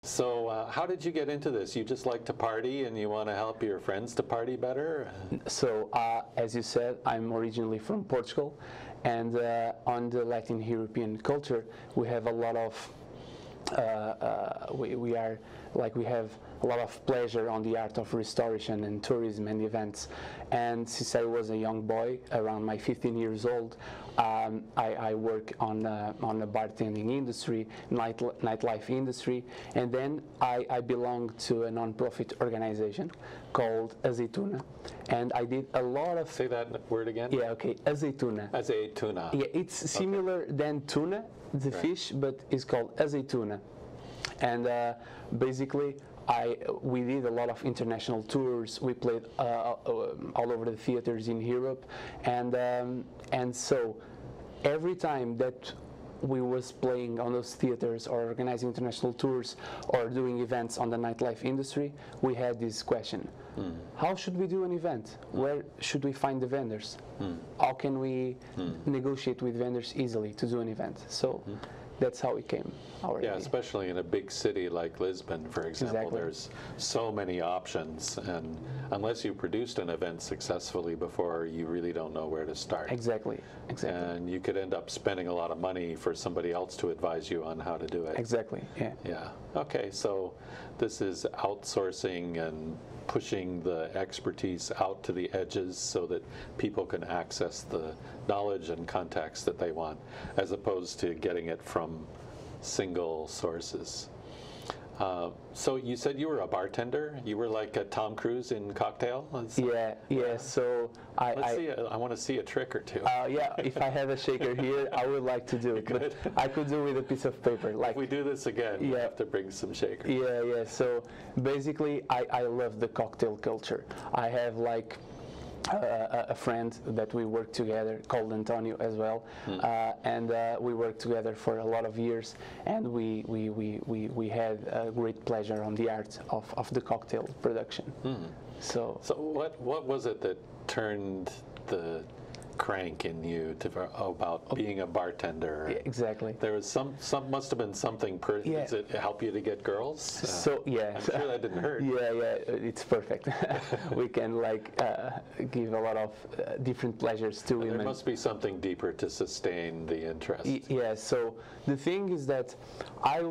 So how did you get into this? You just like to party and you want to help your friends to party better? So, as you said, I'm originally from Portugal, and on the Latin European culture, we have a lot of we have a lot of pleasure on the art of restoration and tourism and events. And since I was a young boy, around my 15 years old, I work on the bartending industry, nightlife industry, and then I belong to a non-profit organization called Azeituna, and I did a lot of... Say that word again? Yeah, okay, Azeituna. Azeituna. Yeah, it's similar than tuna, the fish, but it's called Azeituna. And basically, we did a lot of international tours. We played all over the theaters in Europe, and so every time that we was playing on those theaters or organizing international tours or doing events on the nightlife industry, we had this question: how should we do an event? Where should we find the vendors? How can we negotiate with vendors easily to do an event? So that's how it came. Yeah, especially in a big city like Lisbon, for example. Exactly. There's so many options, and unless you produced an event successfully before, you really don't know where to start. Exactly. And you could end up spending a lot of money for somebody else to advise you on how to do it. Exactly, yeah. Yeah, okay, so this is outsourcing and pushing the expertise out to the edges so that people can access the knowledge and contacts that they want, as opposed to getting it from single sources. So you said you were a bartender? You were like a Tom Cruise in Cocktail? Yeah. So I want to see a trick or two. Yeah, if I had a shaker here, I would like to do it. But I could do with a piece of paper. Like, if we do this again, you have to bring some shakers. Yeah. So basically, I love the cocktail culture. I have like a friend that we work together called Antonio as well, and we worked together for a lot of years, and we had a great pleasure on the art of the cocktail production. So what was it that turned the crank in you about being a bartender? Yeah, exactly. There was some must have been something. Does it help you to get girls? So yeah, I'm sure that didn't hurt. Yeah, it's perfect. We can like give a lot of different pleasures to women. There must be something deeper to sustain the interest. Yeah. So the thing is that I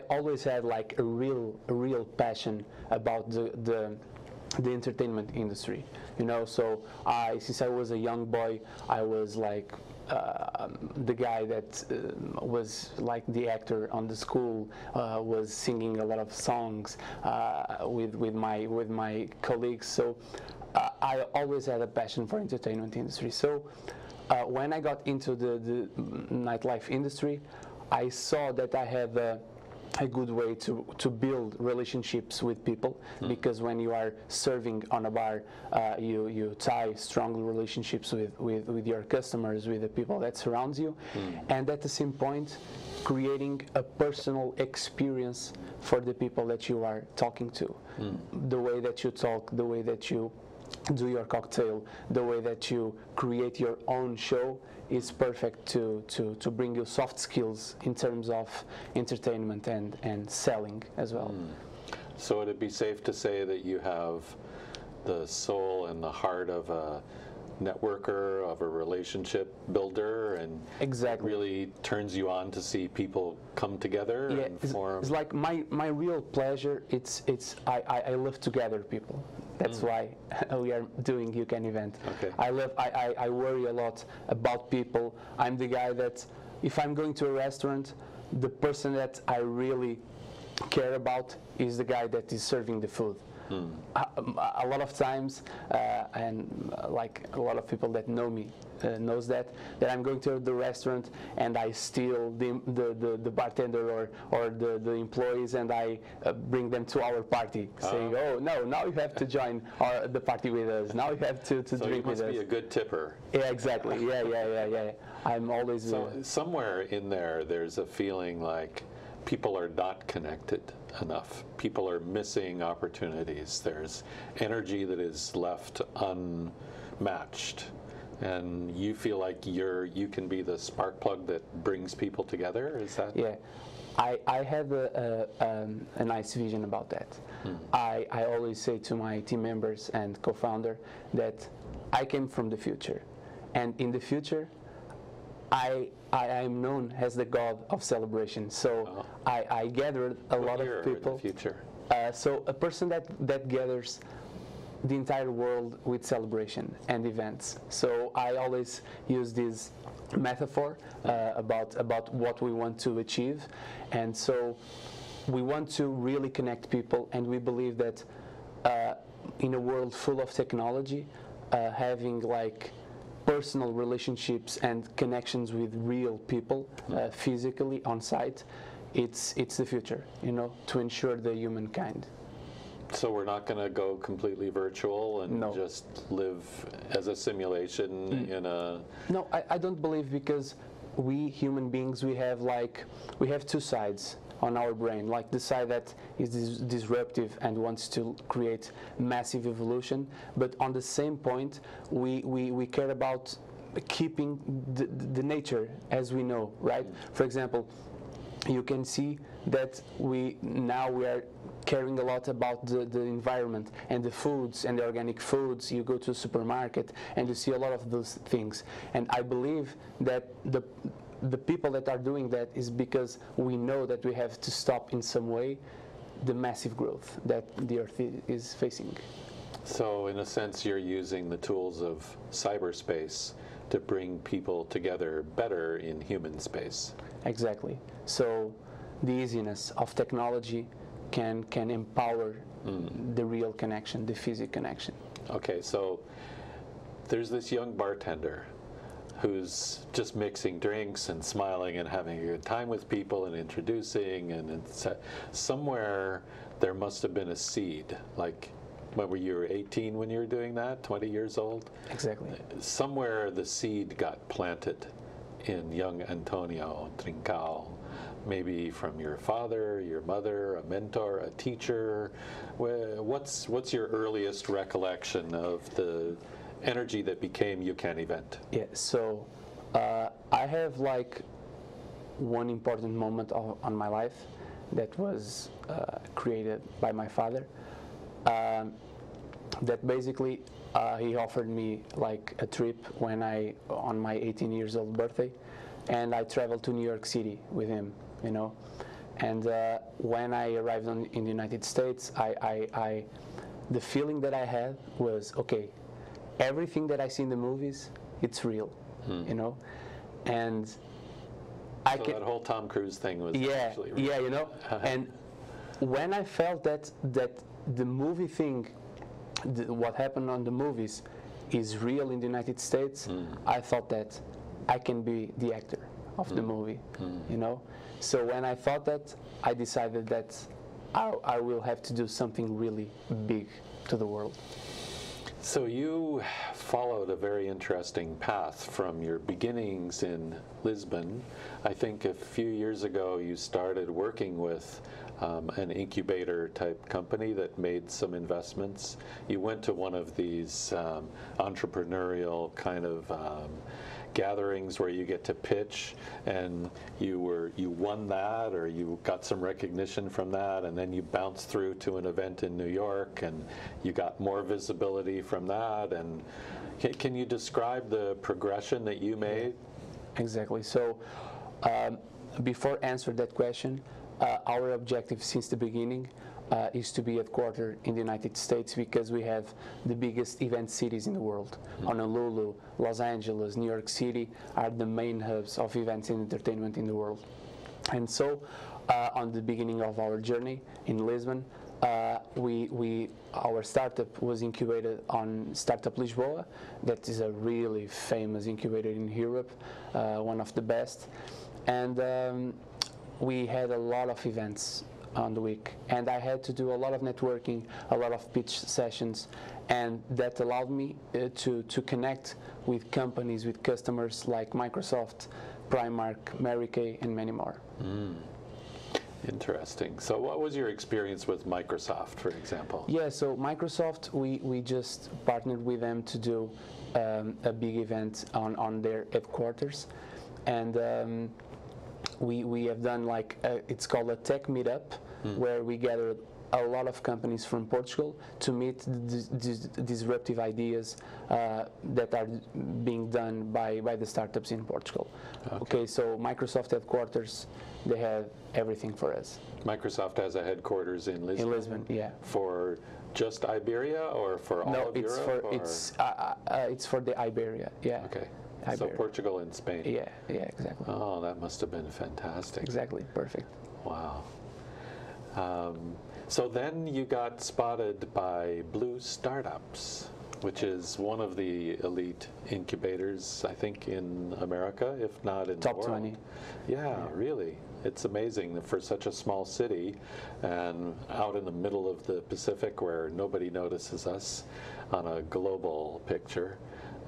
always had like a real passion about the entertainment industry, so since I was a young boy, I was like the guy that was like the actor on the school, was singing a lot of songs with my colleagues, so I always had a passion for entertainment industry. So when I got into the nightlife industry, I saw that I had a good way to build relationships with people, because when you are serving on a bar, you tie strong relationships with your customers, with the people that surrounds you, and at the same point creating a personal experience for the people that you are talking to. The way that you talk, the way that you do your cocktail, the way that you create your own show is perfect to bring you soft skills in terms of entertainment and selling as well. So would it be safe to say that you have the soul and the heart of a networker, of a relationship builder, and exactly. It really turns you on to see people come together and form? It's like my real pleasure. I love to gather people. That's why we are doing Youcanevent. Okay. I worry a lot about people. I'm the guy that if I'm going to a restaurant, the person that I really care about is the guy that is serving the food. A lot of times, and like a lot of people that know me knows that I'm going to the restaurant and I steal the bartender or the employees, and I bring them to our party, saying, "Oh no, now you have to join the party with us. Now you have to so drink with us." So you must be a good tipper. Yeah, exactly. Yeah. I'm always. So somewhere in there's a feeling like people are not connected enough. People are missing opportunities. There's energy that is left unmatched, and you feel like you can be the spark plug that brings people together. Is that? Yeah. I have a nice vision about that. I always say to my team members and co-founder that I came from the future, and in the future I am known as the god of celebration. So I gathered a lot of people. In the future? So a person that gathers the entire world with celebration and events. So I always use this metaphor about what we want to achieve, and so we want to really connect people, and we believe that in a world full of technology, having like personal relationships and connections with real people physically on site, it's the future, you know, to ensure the humankind. So we're not going to go completely virtual and just live as a simulation in a... No, I don't believe, because we human beings, we have two sides on our brain, like the side that is disruptive and wants to create massive evolution, but on the same point we care about keeping the nature as we know, right? For example, you can see that we are caring a lot about the environment and the foods and the organic foods. You go to a supermarket and you see a lot of those things, and I believe that the people that are doing that is because we know that we have to stop in some way the massive growth that the earth is facing. So in a sense, you're using the tools of cyberspace to bring people together better in human space. Exactly. So the easiness of technology can empower the real connection, the physical connection. Okay, so there's this young bartender who's just mixing drinks and smiling and having a good time with people and introducing, and it's, somewhere there must have been a seed. Like, when were you 18 when you were doing that, 20 years old? Exactly. Somewhere the seed got planted in young Antonio Trincao, maybe from your father, your mother, a mentor, a teacher. What's your earliest recollection of the energy that became Youcanevent? Yeah, so I have like one important moment on my life that was created by my father. That basically he offered me like a trip on my 18 years old birthday, and I traveled to New York City with him, you know. And when I arrived in the United States, the feeling that I had was, okay, everything that I see in the movies, it's real, you know. And so that whole Tom Cruise thing was actually real. Yeah, you know. And when I felt that the movie thing, what happened on the movies, is real in the United States, I thought that I can be the actor of the movie, you know. So when I thought that, I decided that I will have to do something really big to the world. So you followed a very interesting path from your beginnings in Lisbon. I think a few years ago you started working with an incubator type company that made some investments. You went to one of these entrepreneurial kind of gatherings where you get to pitch, and you won that, or you got some recognition from that, and then you bounced through to an event in New York and you got more visibility from that. And can you describe the progression that you made? Exactly. So before answering that question, our objective since the beginning is to be headquartered in the United States, because we have the biggest event cities in the world. Honolulu, Los Angeles, New York City are the main hubs of events and entertainment in the world. And so on the beginning of our journey in Lisbon, our startup was incubated on Startup Lisboa. That is a really famous incubator in Europe, one of the best. And we had a lot of events on the week, and I had to do a lot of networking, a lot of pitch sessions, and that allowed me to connect with companies, with customers like Microsoft, Primark, Mary Kay, and many more. Interesting. So what was your experience with Microsoft, for example? Yeah, so Microsoft, we just partnered with them to do a big event on their headquarters, and we have done like it's called a tech meetup, where we gathered a lot of companies from Portugal to meet disruptive ideas that are being done by the startups in Portugal. Okay, so Microsoft headquarters, they have everything for us. Microsoft has a headquarters in Lisbon. In Lisbon, yeah. For just Iberia or for all of Europe? It's for the Iberia, yeah. Okay. Iberia. So Portugal and Spain. Yeah, exactly. Oh, that must have been fantastic. Exactly, perfect. Wow. So then you got spotted by Blue Startups, which is one of the elite incubators, I think, in America, if not in Top the world. 20. Yeah, really. It's amazing that for such a small city and out in the middle of the Pacific where nobody notices us on a global picture.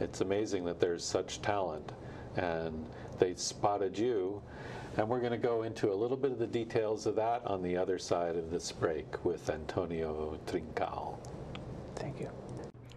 It's amazing that there's such talent, and they spotted you. And we're going to go into a little bit of the details of that on the other side of this break with Antonio Trincao. Thank you.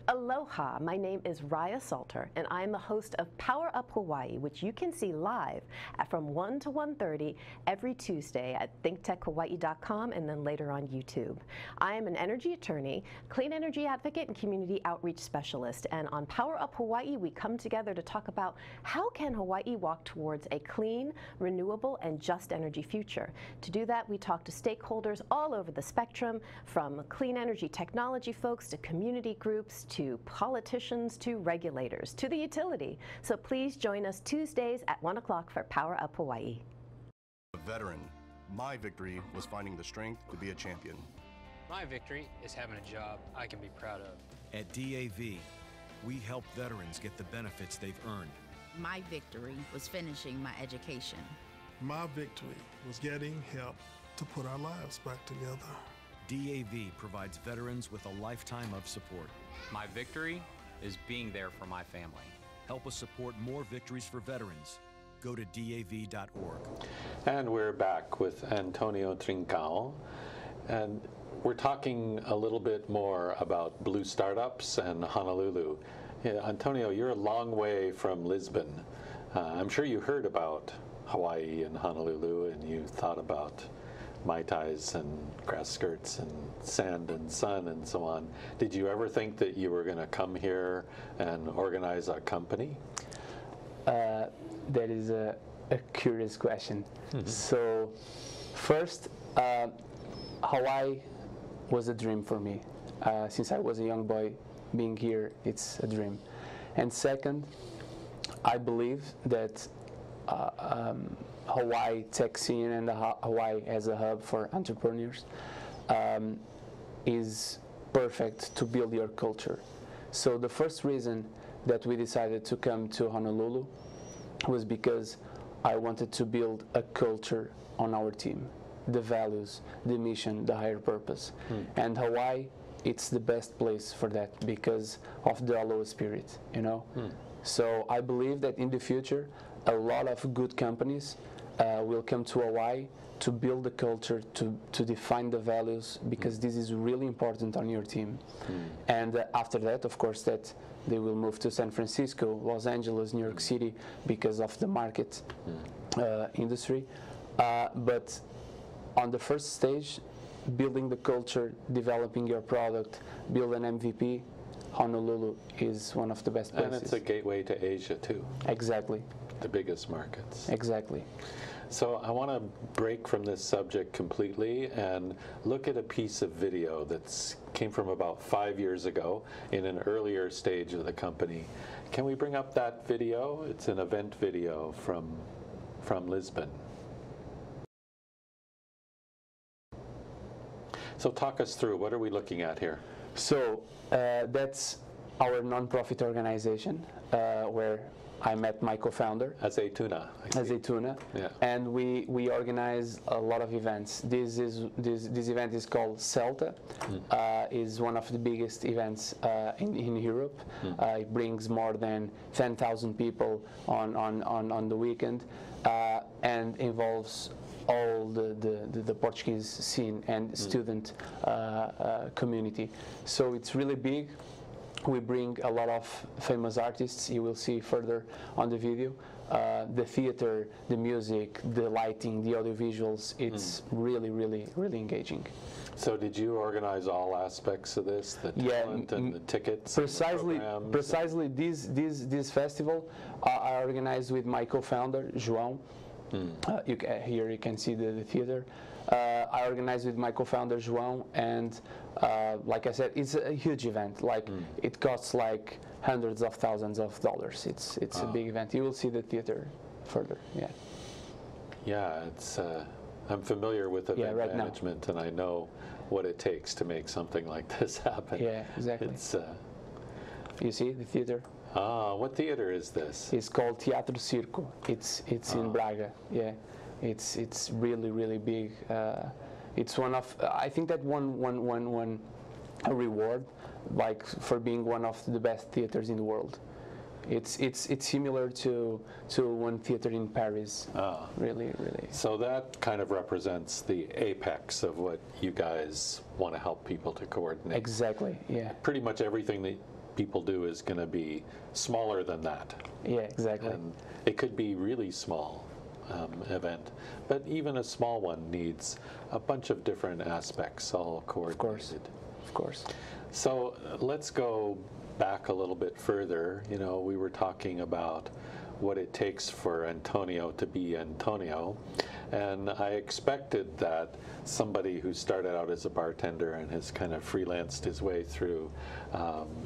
Aloha, my name is Raya Salter, and I'm the host of Power Up Hawaii, which you can see live from 1 to 1:30 every Tuesday at thinktechhawaii.com and then later on YouTube. I am an energy attorney, clean energy advocate, and community outreach specialist. And on Power Up Hawaii, we come together to talk about how can Hawaii walk towards a clean, renewable, and just energy future. To do that, we talk to stakeholders all over the spectrum, from clean energy technology folks to community groups to politicians to regulators to the utility. So please join us Tuesdays at 1 o'clock for Power Up Hawaii. A veteran, my victory was finding the strength to be a champion. My victory is having a job I can be proud of. At DAV, we help veterans get the benefits they've earned. My victory was finishing my education. My victory was getting help to put our lives back together. DAV provides veterans with a lifetime of support. My victory is being there for my family. Help us support more victories for veterans. Go to DAV.org. And we're back with Antonio Trincao. And we're talking a little bit more about Blue Startups and Honolulu. Yeah, Antonio, you're a long way from Lisbon. I'm sure you heard about Hawaii and Honolulu, and you thought about Mai Tais and grass skirts and sand and sun and so on. Did you ever think that you were going to come here and organize a company? That is a curious question. So first, Hawaii was a dream for me. Since I was a young boy, being here, it's a dream. And second, I believe that Hawaii tech scene and Hawaii as a hub for entrepreneurs is perfect to build your culture. So the first reason that we decided to come to Honolulu was because I wanted to build a culture on our team, the values, the mission, the higher purpose. And Hawaii, it's the best place for that because of the aloha spirit, you know? So I believe that in the future, a lot of good companies will come to Hawaii to build the culture, to define the values, because this is really important on your team. And after that, of course, that they will move to San Francisco, Los Angeles, New York City, because of the market industry. But on the first stage, building the culture, developing your product, build an MVP, Honolulu is one of the best places. And it's a gateway to Asia, too. Exactly. The biggest markets. Exactly. So I want to break from this subject completely and look at a piece of video that came from about 5 years ago in an earlier stage of the company. Can we bring up that video? It's an event video from Lisbon. So talk us through, what are we looking at here? So that's our nonprofit organization where I met my co-founder. Azaytuna. Azaytuna. Yeah. And we organize a lot of events. This event is called CELTA. Is one of the biggest events in Europe. It brings more than 10,000 people on the weekend and involves all the Portuguese scene and student community. So it's really big. We bring a lot of famous artists, you will see further on the video, the theater, the music, the lighting, the audio visuals. It's really, really, really engaging. So did you organize all aspects of this, the talent and the tickets? Precisely, and the programs? precisely. This festival I organized with my co-founder João. Here you can see the theater. I organized with my co-founder João, and like I said, it's a huge event. Like it costs like hundreds of thousands of dollars. It's a big event. You will see the theater further. Yeah. Yeah, it's. I'm familiar with event right now. management, and I know what it takes to make something like this happen. Yeah, exactly. It's. You see the theater? What theater is this? It's called Teatro Circo. It's in Braga. Yeah, it's really, really big. It's one of I think that one a reward, like for being one of the best theaters in the world. It's similar to one theater in Paris. Really. So that kind of represents the apex of what you guys want to help people to coordinate. Exactly. Yeah. Pretty much everything that people do is going to be smaller than that. Yeah. Exactly. And it could be really small event, but even a small one needs a bunch of different aspects all coordinated. Of course. So let's go back a little bit further. You know, we were talking about what it takes for Antonio to be Antonio, and I expected that somebody who started out as a bartender and has kind of freelanced his way through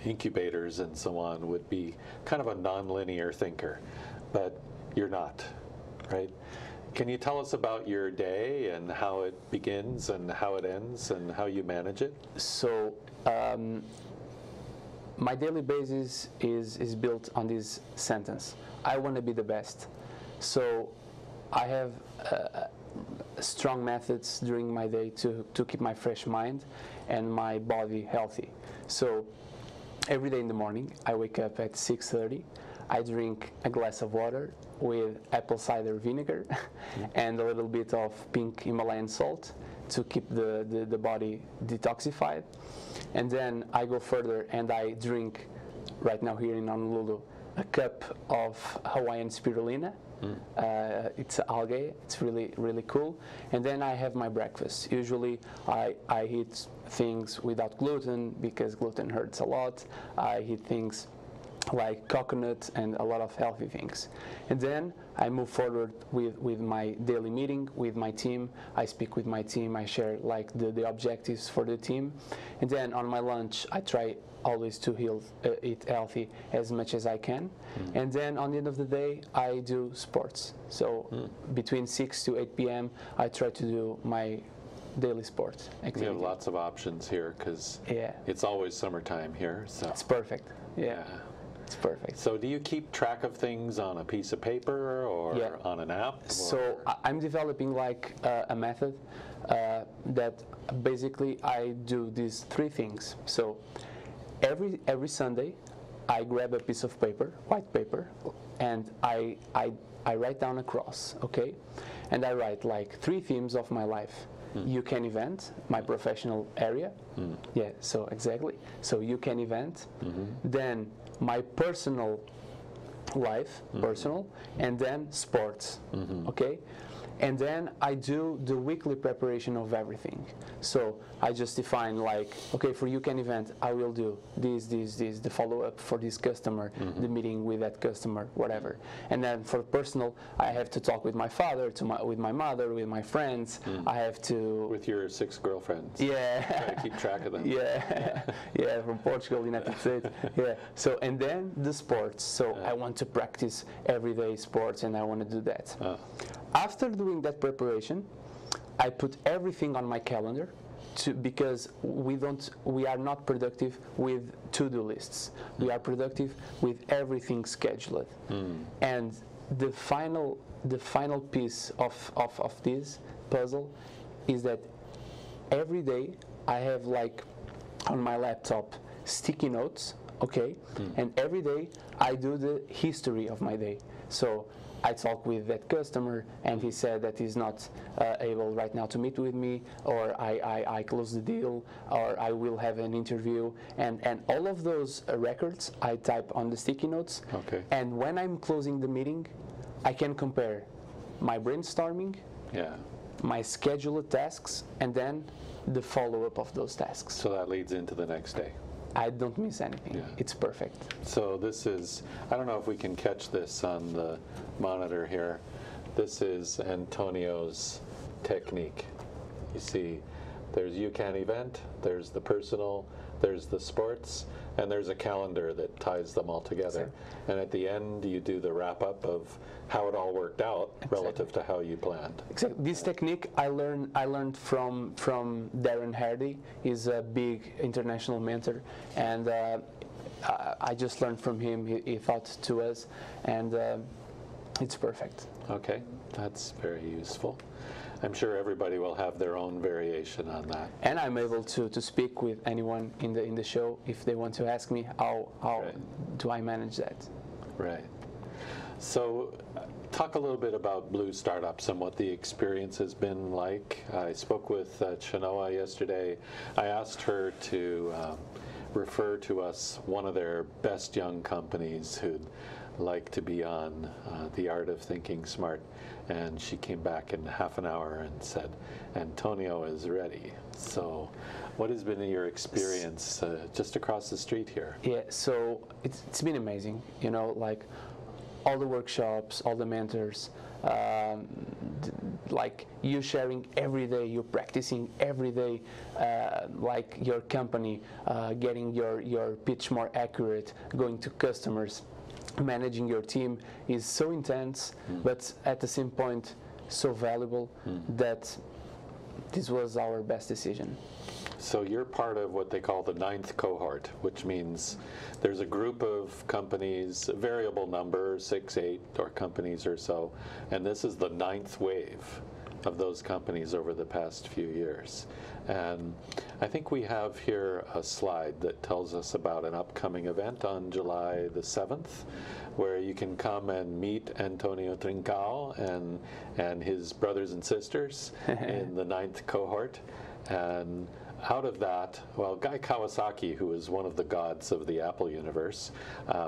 incubators and so on would be kind of a non-linear thinker, but you're not, right? Can you tell us about your day and how it begins and how it ends and how you manage it? So my daily basis is built on this sentence: I want to be the best. So I have strong methods during my day to keep my fresh mind and my body healthy. So every day in the morning I wake up at 6:30. I drink a glass of water with apple cider vinegar and a little bit of pink Himalayan salt to keep the body detoxified. And then I go further and I drink, right now here in Honolulu, a cup of Hawaiian spirulina. It's algae. It's really, really cool. And then I have my breakfast. Usually I eat things without gluten because gluten hurts a lot. I eat things like coconut and a lot of healthy things. And then I move forward with my daily meeting with my team. I speak with my team. I share like the objectives for the team. And then on my lunch, I try always to eat healthy as much as I can. And then on the end of the day, I do sports. So between 6 to 8 p.m., I try to do my daily sport activity. We have lots of options here because it's always summertime here. So it's perfect. Yeah. It's perfect. So do you keep track of things on a piece of paper or on an app? So I'm developing like a method that basically I do these three things. So every Sunday I grab a piece of paper, white paper, and I write down a cross, okay? And I write like 3 themes of my life. Youcanevent, my professional area. Yeah, so exactly. So Youcanevent. Then my personal life, and then sports, okay? And then I do the weekly preparation of everything. So I just define like, okay, for Youcanevent, I will do this, the follow-up for this customer, the meeting with that customer, whatever. And then for personal, I have to talk with my father, with my mother, with my friends. I have to... With your 6 girlfriends. Yeah. Try to keep track of them. Yeah, from Portugal, United States. Yeah. So, and then the sports. So I want to practice everyday sports and I want to do that. After doing that preparation, I put everything on my calendar because we are not productive with to-do lists. We are productive with everything scheduled. And the final piece of this puzzle is that every day I have like on my laptop sticky notes, okay? And every day I do the history of my day. So I talk with that customer and he said that he's not able right now to meet with me, or I close the deal, or I will have an interview, and all of those records I type on the sticky notes. Okay. And when I'm closing the meeting, I can compare my brainstorming, Yeah. my scheduled tasks, and then the follow-up of those tasks. So that leads into the next day. I don't miss anything. Yeah. It's perfect. So this is, I don't know if we can catch this on the monitor here. This is Antonio's technique. You see, there's Youcanevent, there's the personal, there's the sports, and there's a calendar that ties them all together. And at the end, you do the wrap-up of how it all worked out relative to how you planned. Exactly. This technique I learned from Darren Hardy. He's a big international mentor, and I just learned from him. He taught to us, and it's perfect. Okay, that's very useful. I'm sure everybody will have their own variation on that. And I'm able to speak with anyone in the show if they want to ask me how Right. do I manage that. Right. So talk a little bit about Blue Startups and what the experience has been like. I spoke with Chenoa yesterday. I asked her to refer to us one of their best young companies who'd like to be on The Art of Thinking Smart. And she came back in half an hour and said, Antonio is ready. So what has been your experience just across the street here? Yeah, so it's been amazing. You know, like all the workshops, all the mentors, like you sharing every day, you're practicing every day, like your company, getting your pitch more accurate, going to customers, managing your team is so intense, but at the same point so valuable that this was our best decision. So you're part of what they call the 9th cohort, which means there's a group of companies, a variable number, 6, 8 or companies or so, and this is the 9th wave of those companies over the past few years. And I think we have here a slide that tells us about an upcoming event on July the 7th, where you can come and meet Antonio Trincao and his brothers and sisters in the 9th cohort. And out of that, well, Guy Kawasaki, who is one of the gods of the Apple universe,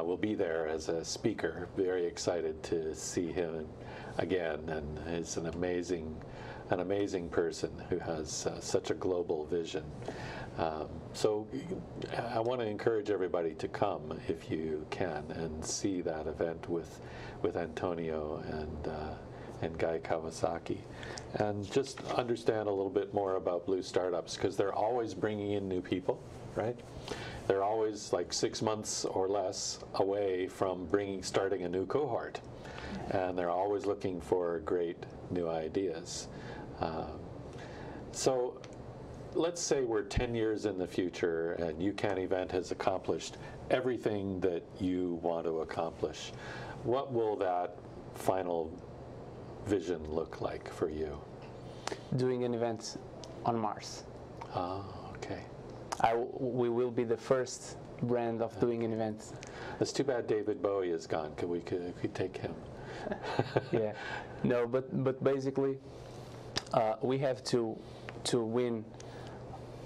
will be there as a speaker. Very excited to see him again, and is an amazing person who has such a global vision. So I want to encourage everybody to come if you can and see that event with Antonio and Guy Kawasaki, and just understand a little bit more about Blue Startups, because they're always bringing in new people, right? They're always like 6 months or less away from starting a new cohort, and they're always looking for great new ideas. So let's say we're 10 years in the future and Youcanevent has accomplished everything that you want to accomplish. What will that final vision look like for you? Doing an event on Mars. Oh, okay. We will be the first brand of doing an event. It's too bad David Bowie is gone. Could we take him? Yeah. No, but basically we have to win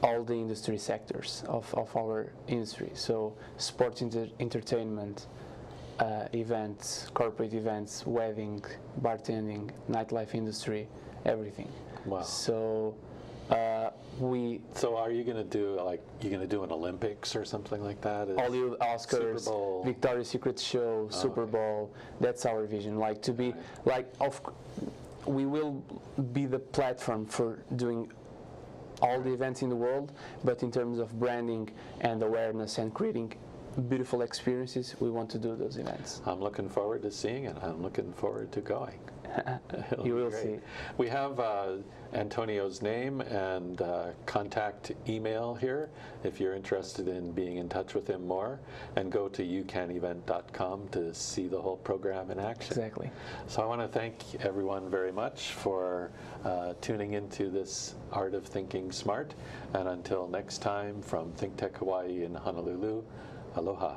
all the industry sectors of our industry. So sports, entertainment, events, corporate events, wedding, bartending, nightlife industry, everything. Wow. So So are you going to do an Olympics or something like that? Hollywood Oscars, Super Bowl. Victoria's Secret show, Super Bowl. That's our vision. Like to be we will be the platform for doing all the events in the world, but in terms of branding and awareness and creating beautiful experiences, we want to do those events. I'm looking forward to seeing it. I'm looking forward to going. You will see. We have Antonio's name and contact email here if you're interested in being in touch with him more, and go to youcanevent.com to see the whole program in action. Exactly. So I want to thank everyone very much for tuning into this Art of Thinking Smart, and until next time, from ThinkTech Hawaii in Honolulu, aloha.